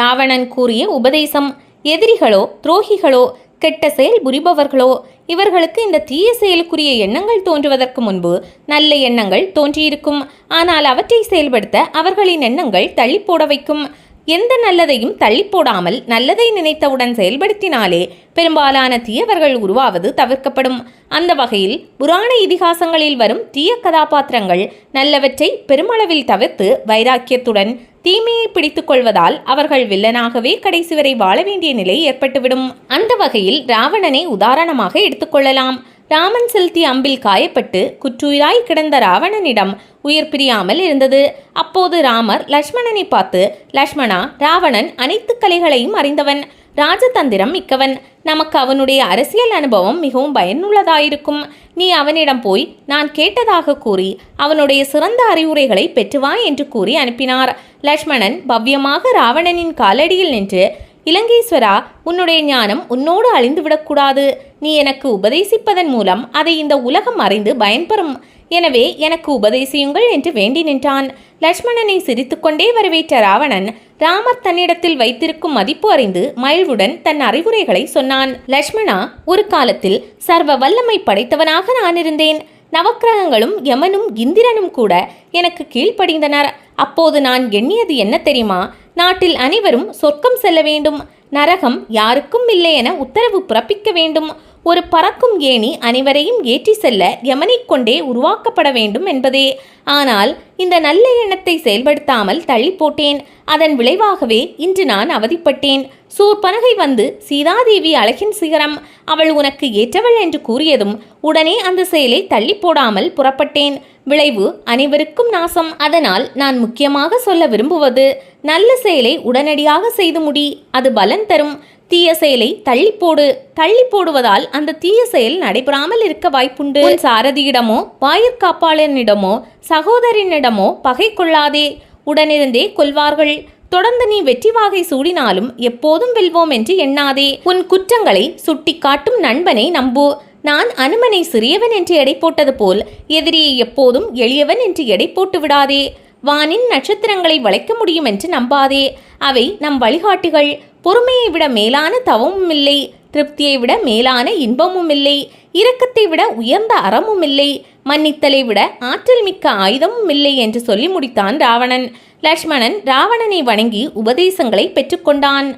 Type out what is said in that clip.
ராவணன் கூறிய உபதேசம். எதிரிகளோ துரோகிகளோ கெட்ட செயல் புரிபவர்களோ இவர்களுக்கு இந்த தீய செயலுக்குரிய எண்ணங்கள் தோன்றுவதற்கு முன்பு நல்ல எண்ணங்கள் தோன்றியிருக்கும். ஆனால் அவற்றை செயல்படுத்த அவர்களின் எண்ணங்கள் தள்ளி போட வைக்கும். எந்த நல்லதையும் தள்ளி போடாமல் நல்லதை நினைத்தவுடன் செயல்படுத்தினாலே பெரும்பாலான தீயவர்கள் உருவாவது தவிர்க்கப்படும். அந்த வகையில் புராண இதிகாசங்களில் வரும் தீய கதாபாத்திரங்கள் நல்லவற்றை பெருமளவில் தவிர்த்து வைராக்கியத்துடன் தீமையை பிடித்துக் கொள்வதால் அவர்கள் வில்லனாகவே கடைசி வரை வாழ வேண்டிய நிலை ஏற்பட்டுவிடும். அந்த வகையில் ராவணனை உதாரணமாக எடுத்துக்கொள்ளலாம். ராமன் செலுத்திய அம்பில் காயப்பட்டு குற்றுயிராய் கிடந்த ராவணனிடம் உயிர் பிரியாமல் இருந்தது. அப்போது ராமர் லக்ஷ்மணனை பார்த்து, லக்ஷ்மணா, ராவணன் அனைத்து கலைகளையும் அறிந்தவன், ராஜதந்திரம் மிக்கவன். நமக்கு அவனுடைய அரசியல் அனுபவம் மிகவும் பயனுள்ளதாயிருக்கும். நீ அவனிடம் போய் நான் கேட்டதாக கூறி அவனுடைய சிறந்த அறிவுரைகளை பெற்றுவா என்று கூறி அனுப்பினார். லக்ஷ்மணன் பவ்யமாக ராவணனின் காலடியில் நின்று, இலங்கேஸ்வரா, உன்னுடைய ஞானம் உன்னோடு அழிந்துவிடக்கூடாது. நீ எனக்கு உபதேசிப்பதன் மூலம் அதை இந்த உலகம் அறிந்து பயன்பெறும். எனவே எனக்கு உபதேசியுங்கள் என்று வேண்டி நின்றான். லக்ஷ்மணனை சிரித்துக்கொண்டே வரவேற்ற ராவணன் ராமர் தன்னிடத்தில் வைத்திருக்கும் மதிப்பு அறிந்து மகிழ்வுடன் தன் அறிவுரைகளை சொன்னான். லக்ஷ்மணா, ஒரு காலத்தில் சர்வ வல்லமை படைத்தவனாக நான் இருந்தேன். நவக்கிரகங்களும் யமனும் இந்திரனும் கூட எனக்கு கீழ்ப்படிந்தனர். அப்போது நான் எண்ணியது என்ன தெரியுமா? நாட்டில் அனைவரும் சொர்க்கம் செல்ல வேண்டும், நரகம் யாருக்கும் இல்லை என உத்தரவு பிறப்பிக்க வேண்டும். ஒரு பறக்கும் ஏணி அனைவரையும் ஏற்றி செல்ல யமனைக் கொண்டே உருவாக்கப்பட வேண்டும் என்பதே. ஆனால் இந்த நல்ல எண்ணத்தை செயல்படுத்தாமல் தள்ளி போட்டேன். அதன் விளைவாகவே இன்று நான் அவதிப்பட்டேன். சூர்பனகை வந்து சீதாதேவி அழகின் சிகரம், அவள் உனக்கு ஏற்றவள் என்று கூறியதும் உடனே அந்த செயலை தள்ளி போடாமல் புறப்பட்டேன். விளைவு அனைவருக்கும் நாசம். அதனால் நான் முக்கியமாக சொல்ல விரும்புவது, நல்ல செயலை உடனடியாக செய்து முடி, அது பலன் தரும். தீய செயலை தள்ளி போடுவதால் அந்த தீய செயல் நடைபெறாமல் இருக்க வாய்ப்புண்டு. சாரதியிடமோ வாயிற்காப்பாளனிடமோ சகோதரனிடமோ பகை கொள்ளாதே, உடனிருந்தே கொள்வார்கள். தொடர்ந்து நீ வெற்றி வாகை சூடினாலும் எப்போதும் வெல்வோம் என்று எண்ணாதே. உன் குற்றங்களை சுட்டி காட்டும் நண்பனை நம்பு. நான் அனுமனை சிறியவன் என்று எடை போட்டது போல் எதிரியை எப்போதும் எளியவன் என்று எடை போட்டு விடாதே. வானின் நட்சத்திரங்களை வளைக்க முடியும் என்று நம்பாதே. அவை நம் வழிகாட்டிகள். பொறுமையை விட மேலான தவமும் இல்லை, திருப்தியை விட மேலான இன்பமும் இல்லை, இரக்கத்தை விட உயர்ந்த அறமும் இல்லை, மன்னித்தலை விட ஆற்றல் மிக்க ஆயுதமும் இல்லை என்று சொல்லி முடித்தான் ராவணன். லக்ஷ்மணன் ராவணனை வணங்கி உபதேசங்களை பெற்றுக்கொண்டான்.